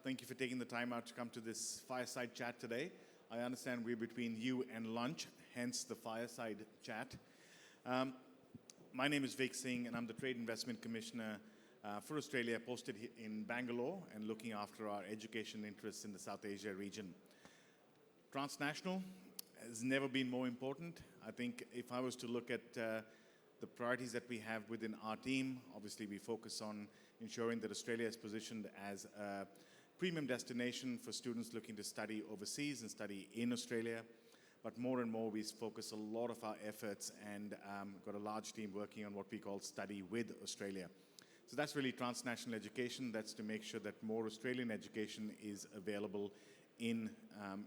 Thank you for taking the time out to come to this fireside chat today. I understand we're between you and lunch, hence the fireside chat. My name is Vik Singh, and I'm the Trade Investment Commissioner for Australia, posted in Bangalore and looking after our education interests in the South Asia region. Transnational has never been more important. I think if I was to look at the priorities that we have within our team, obviously we focus on ensuring that Australia is positioned as a premium destination for students looking to study overseas and study in Australia. But more and more we focus a lot of our efforts and got a large team working on what we call Study with Australia. So that's really transnational education. That's to make sure that more Australian education is available in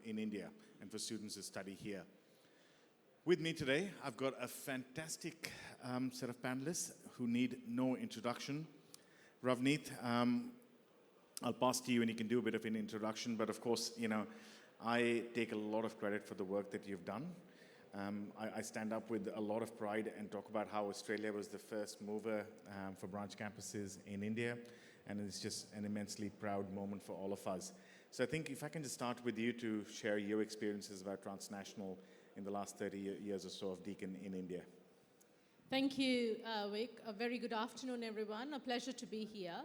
India and for students to study here. With me today, I've got a fantastic set of panelists who need no introduction. Ravneet, I'll pass to you and you can do a bit of an introduction, but of course, I take a lot of credit for the work that you've done. I stand up with a lot of pride and talk about how Australia was the first mover for branch campuses in India, and it's just an immensely proud moment for all of us. So I think if I can just start with you to share your experiences about transnational in the last 30 years or so of Deakin in India. Thank you, Vic. A very good afternoon, everyone. A pleasure to be here.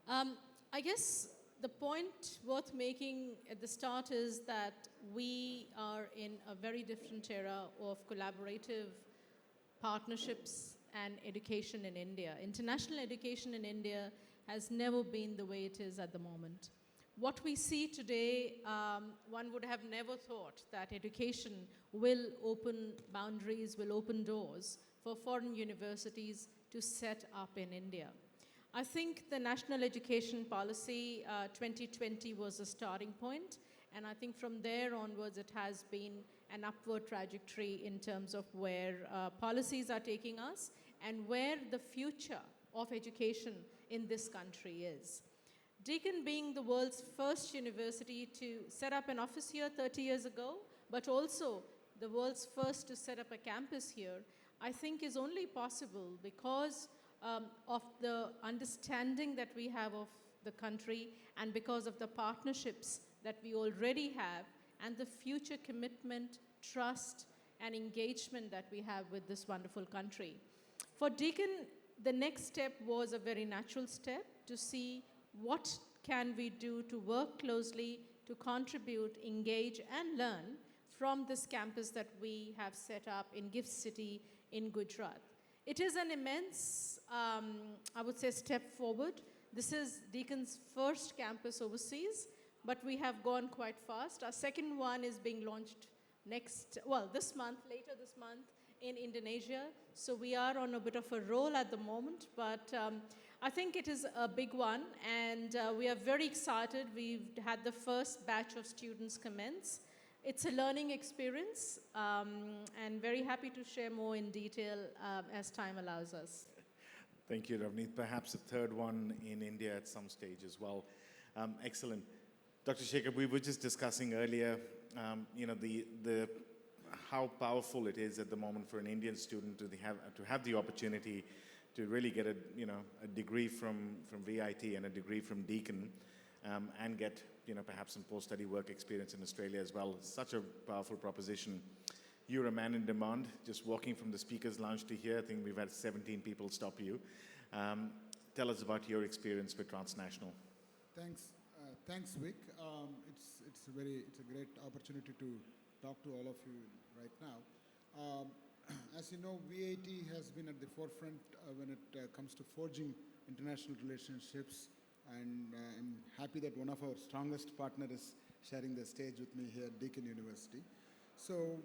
I guess the point worth making at the start is that we are in a very different era of collaborative partnerships and education in India. International education in India has never been the way it is at the moment. What we see today, one would have never thought that education will open boundaries, will open doors for foreign universities to set up in India. I think the National Education Policy 2020 was a starting point, and I think from there onwards it has been an upward trajectory in terms of where policies are taking us and where the future of education in this country is. Deakin being the world's first university to set up an office here 30 years ago, but also the world's first to set up a campus here, I think is only possible because of the understanding that we have of the country and because of the partnerships that we already have and the future commitment, trust, and engagement that we have with this wonderful country. For Deakin, the next step was a very natural step to see what can we do to work closely, to contribute, engage, and learn from this campus that we have set up in Gift City in Gujarat. It is an immense, I would say, step forward. This is Deakin's first campus overseas, but we have gone quite fast. Our second one is being launched this month, later this month, in Indonesia. So we are on a bit of a roll at the moment, but I think it is a big one, and we are very excited. We've had the first batch of students commence. It's a learning experience, and very happy to share more in detail as time allows us. Thank you, Ravneet. Perhaps a third one in India at some stage as well. Excellent. Dr. Shekhar, we were just discussing earlier, how powerful it is at the moment for an Indian student to have the opportunity to really get a degree from VIT and a degree from Deakin, and get perhaps some post-study work experience in Australia as well. Such a powerful proposition. You're a man in demand. Just walking from the speaker's lounge to here, I think we've had 17 people stop you. Tell us about your experience with Transnational. Thanks, Vic. It's a great opportunity to talk to all of you right now. As you know, VIT has been at the forefront when it comes to forging international relationships, and I'm happy that one of our strongest partners is sharing the stage with me here at Deakin University. So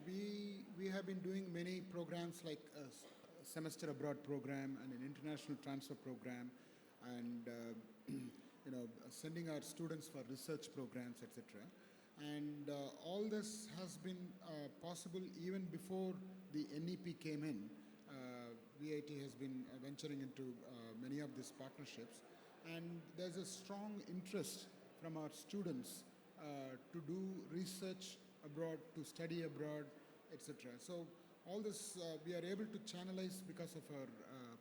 we have been doing many programs like a semester abroad program and an international transfer program, and sending our students for research programs, etc. And all this has been possible even before the NEP came in. VIT has been venturing into many of these partnerships, and there's a strong interest from our students to do research abroad, to study abroad, etc. So all this we are able to channelize because of our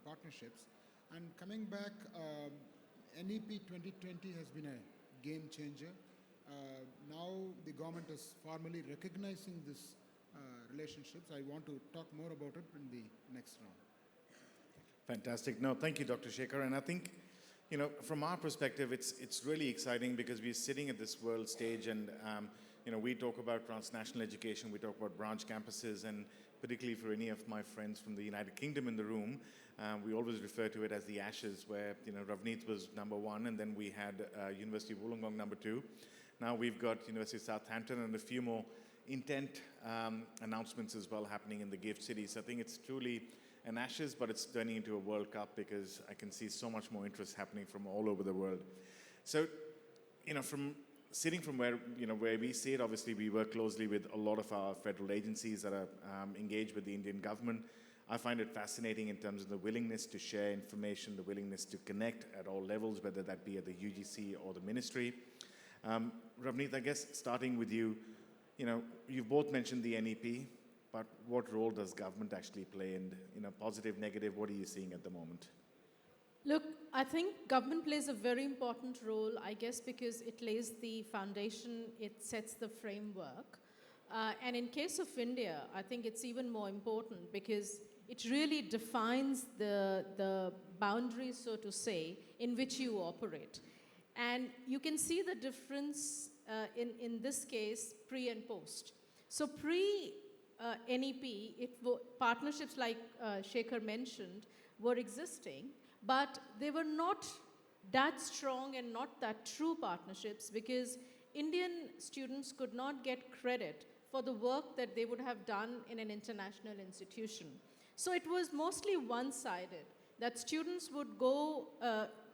partnerships. And coming back, NEP 2020 has been a game changer. Now the government is formally recognizing this relationships. I want to talk more about it in the next round. Fantastic. No, thank you, Dr. Shekhar. And I think, from our perspective, it's really exciting because we're sitting at this world stage and, we talk about transnational education, we talk about branch campuses, and particularly for any of my friends from the United Kingdom in the room, we always refer to it as the Ashes, where, Ravneet was number one, and then we had University of Wollongong number two. Now we've got University of Southampton and a few more intent announcements as well happening in the gift cities. I think it's truly an Ashes, but it's turning into a World Cup because I can see so much more interest happening from all over the world. So, from sitting from where we see it, obviously we work closely with a lot of our federal agencies that are engaged with the Indian government. I find it fascinating in terms of the willingness to share information, the willingness to connect at all levels, whether that be at the UGC or the ministry. Ravneet, I guess starting with you, you've both mentioned the NEP, but what role does government actually play, and positive, negative, what are you seeing at the moment? Look, I think government plays a very important role, I guess, because it lays the foundation, it sets the framework. And in case of India, I think it's even more important because it really defines the boundaries, so to say, in which you operate. And you can see the difference in this case, pre and post. So pre-NEP, partnerships like Shekhar mentioned were existing, but they were not that strong and not that true partnerships because Indian students could not get credit for the work that they would have done in an international institution. So it was mostly one-sided, that students would go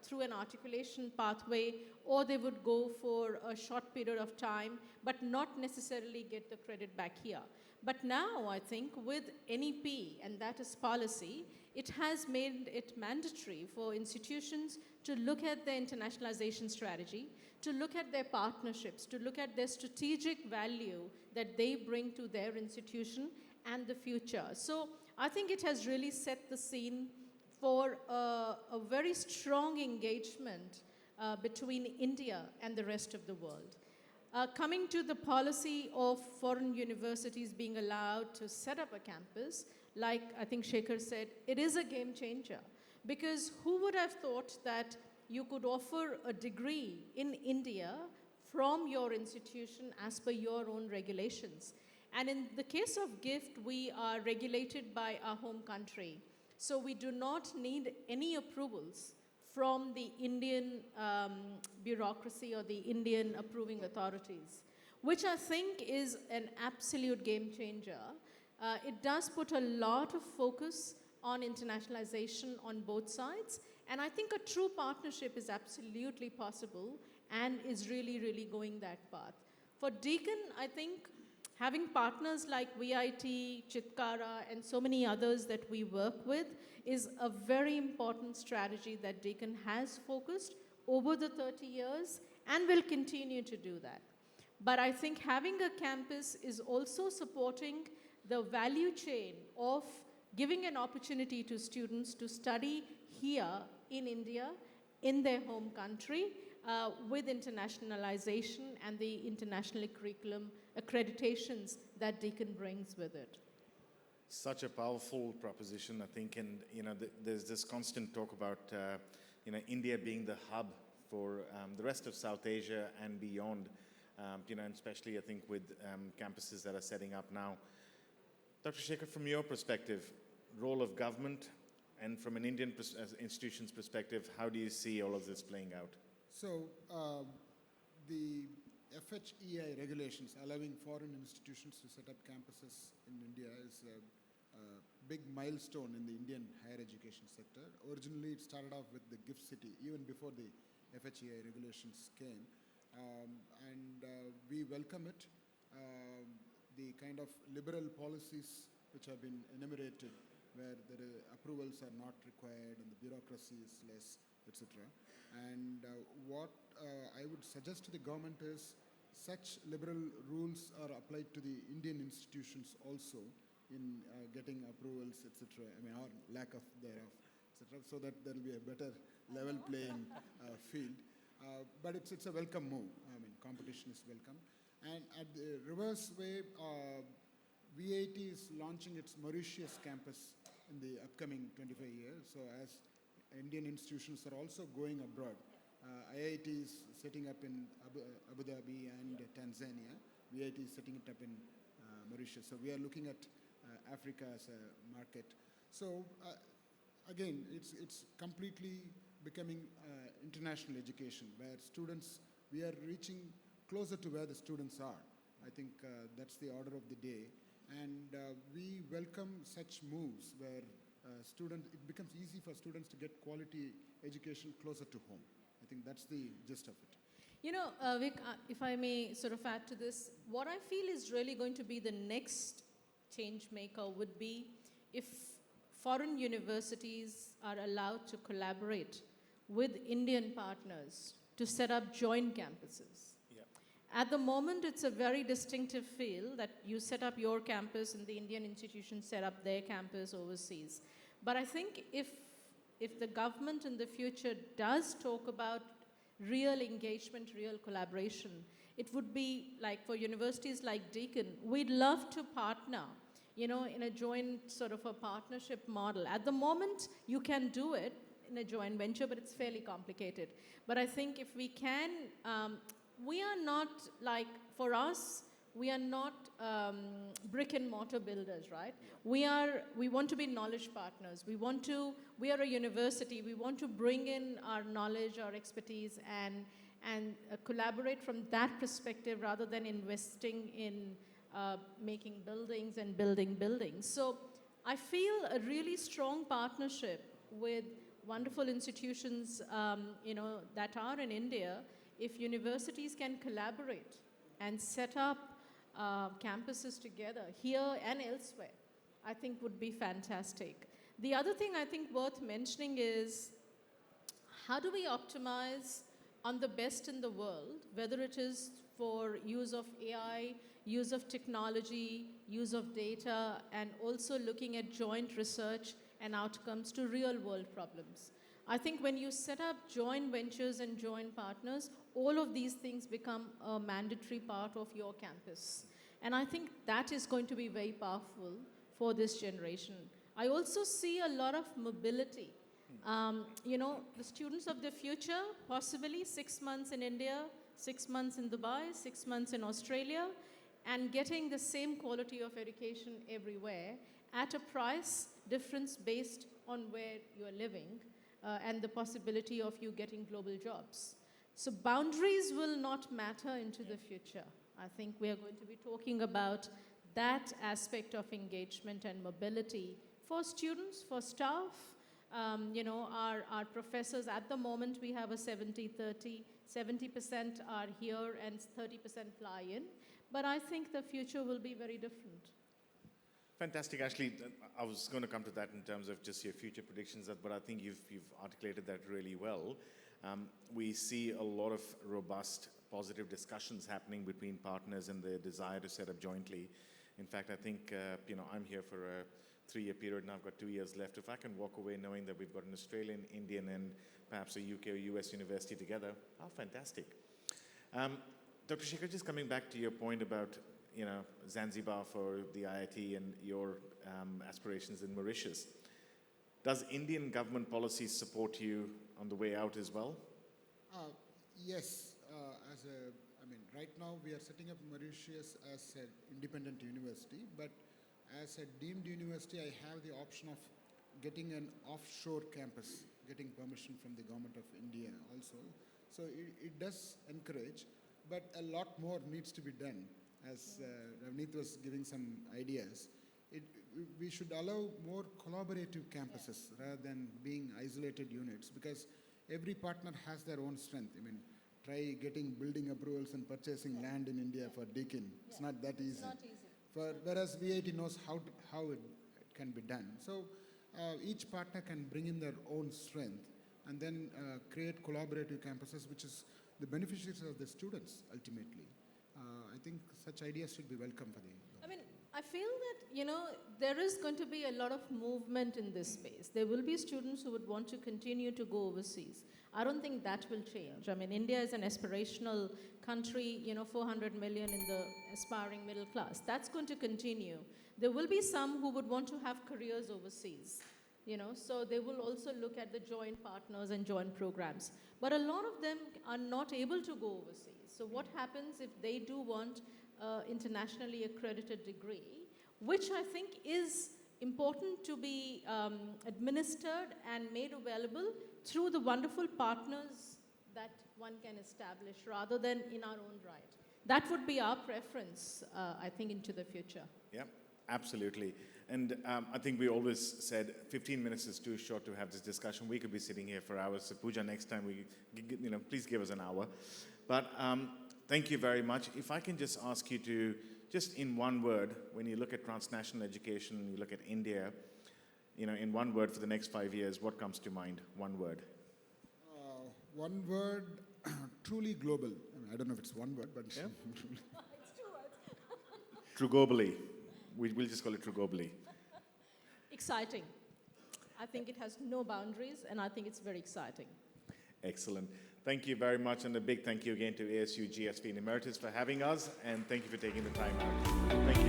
through an articulation pathway or they would go for a short period of time but not necessarily get the credit back here. But now I think with NEP, and that is policy, it has made it mandatory for institutions to look at their internationalization strategy, to look at their partnerships, to look at their strategic value that they bring to their institution and the future. So I think it has really set the scene for a very strong engagement between India and the rest of the world. Coming to the policy of foreign universities being allowed to set up a campus, like I think Shekhar said, it is a game changer. Because who would have thought that you could offer a degree in India from your institution as per your own regulations? And in the case of GIFT, we are regulated by our home country. So we do not need any approvals from the Indian bureaucracy or the Indian approving authorities, which I think is an absolute game changer. It does put a lot of focus on internationalization on both sides, and I think a true partnership is absolutely possible and is really, really going that path. For Deakin, I think having partners like VIT, Chitkara, and so many others that we work with is a very important strategy that Deakin has focused over the 30 years and will continue to do that. But I think having a campus is also supporting the value chain of giving an opportunity to students to study here in India, in their home country, with internationalization and the international curriculum accreditations that Deakin brings with it. Such a powerful proposition, I think, and there's this constant talk about India being the hub for the rest of South Asia and beyond, and especially I think with campuses that are setting up now. Dr. Shekhar, from your perspective, role of government, and from an Indian institution's perspective, how do you see all of this playing out? So the FHEI regulations allowing foreign institutions to set up campuses in India is a big milestone in the Indian higher education sector. Originally, it started off with the GIFT City, even before the FHEI regulations came. We welcome it. The kind of liberal policies which have been enumerated, where the approvals are not required and the bureaucracy is less, etc. And what I would suggest to the government is such liberal rules are applied to the Indian institutions also in getting approvals, etc. I mean, or lack of thereof, etc. So that there will be a better level playing field. But it's a welcome move. I mean, competition is welcome. And at the reverse way, VAT is launching its Mauritius campus in the upcoming 25 years. So as Indian institutions are also going abroad, IIT is setting up in Abu Dhabi and Tanzania. VAT is setting it up in Mauritius. So we are looking at Africa as a market. So again, it's completely becoming international education where students, we are reaching closer to where the students are. I think that's the order of the day. And we welcome such moves where it becomes easy for students to get quality education closer to home. I think that's the gist of it. You know, Vic, if I may sort of add to this, what I feel is really going to be the next change maker would be if foreign universities are allowed to collaborate with Indian partners to set up joint campuses. At the moment, it's a very distinctive feel that you set up your campus and the Indian institutions set up their campus overseas. But I think if the government in the future does talk about real engagement, real collaboration, it would be like for universities like Deakin, we'd love to partner, you know, in a joint sort of a partnership model. At the moment, you can do it in a joint venture, but it's fairly complicated. But I think if we can, we are not like, for us, we are not brick and mortar builders, right? We want to be knowledge partners. We are a university. We want to bring in our knowledge, our expertise, and collaborate from that perspective rather than investing in making buildings and building buildings. So I feel a really strong partnership with wonderful institutions, you know, that are in India. If universities can collaborate and set up campuses together here and elsewhere, I think would be fantastic. The other thing I think worth mentioning is how do we optimize on the best in the world, whether it is for use of AI, use of technology, use of data, and also looking at joint research and outcomes to real world problems. I think when you set up joint ventures and joint partners, all of these things become a mandatory part of your campus. And I think that is going to be very powerful for this generation. I also see a lot of mobility. You know, the students of the future, possibly 6 months in India, 6 months in Dubai, 6 months in Australia, and getting the same quality of education everywhere at a price difference based on where you are living. And the possibility of you getting global jobs. So boundaries will not matter into the future. I think we are going to be talking about that aspect of engagement and mobility for students, for staff. You know, our professors, at the moment we have a 70-30, 70% are here and 30% fly in. But I think the future will be very different. Fantastic. Actually, I was going to come to that in terms of just your future predictions, but I think you've articulated that really well. We see a lot of robust, positive discussions happening between partners and their desire to set up jointly. In fact, I think, you know, I'm here for a 3-year period, and I've got 2 years left. If I can walk away knowing that we've got an Australian, Indian, and perhaps a UK or US university together, how fantastic. Dr. Shekhar, just coming back to your point about, you know, Zanzibar for the IIT and your aspirations in Mauritius. Does Indian government policy support you on the way out as well? Yes. I mean, right now we are setting up Mauritius as an independent university, but as a deemed university, I have the option of getting an offshore campus, getting permission from the government of India also. So it does encourage, but a lot more needs to be done. As Ravneet was giving some ideas, we should allow more collaborative campuses rather than being isolated units, because every partner has their own strength. I mean, try getting building approvals and purchasing land in India for Deakin. It's not that easy. It's not easy. Whereas VAT knows how it can be done. So each partner can bring in their own strength and then create collaborative campuses, which is the beneficiaries of the students ultimately. I think such ideas should be welcome for the government. I mean, I feel that, you know, there is going to be a lot of movement in this space. There will be students who would want to continue to go overseas. I don't think that will change. I mean, India is an aspirational country, 400 million in the aspiring middle class. That's going to continue. There will be some who would want to have careers overseas, so they will also look at the joint partners and joint programs. But a lot of them are not able to go overseas. So what happens if they do want internationally accredited degree, which I think is important to be administered and made available through the wonderful partners that one can establish rather than in our own right. That would be our preference, I think, into the future. Yeah, absolutely. And I think we always said 15 minutes is too short to have this discussion. We could be sitting here for hours. So Pooja, next time, please give us an hour. But thank you very much. If I can just ask you to, just in one word, when you look at transnational education, you look at India, in one word for the next 5 years, what comes to mind? One word. One word, truly global. I don't know if it's one word, but... Yeah. It's 2 words. Trugobally. We'll just call it Trugobally. Exciting. I think it has no boundaries, and I think it's very exciting. Excellent. Thank you very much, and a big thank you again to ASU+GSV Emeritus for having us, and thank you for taking the time out. Thank you.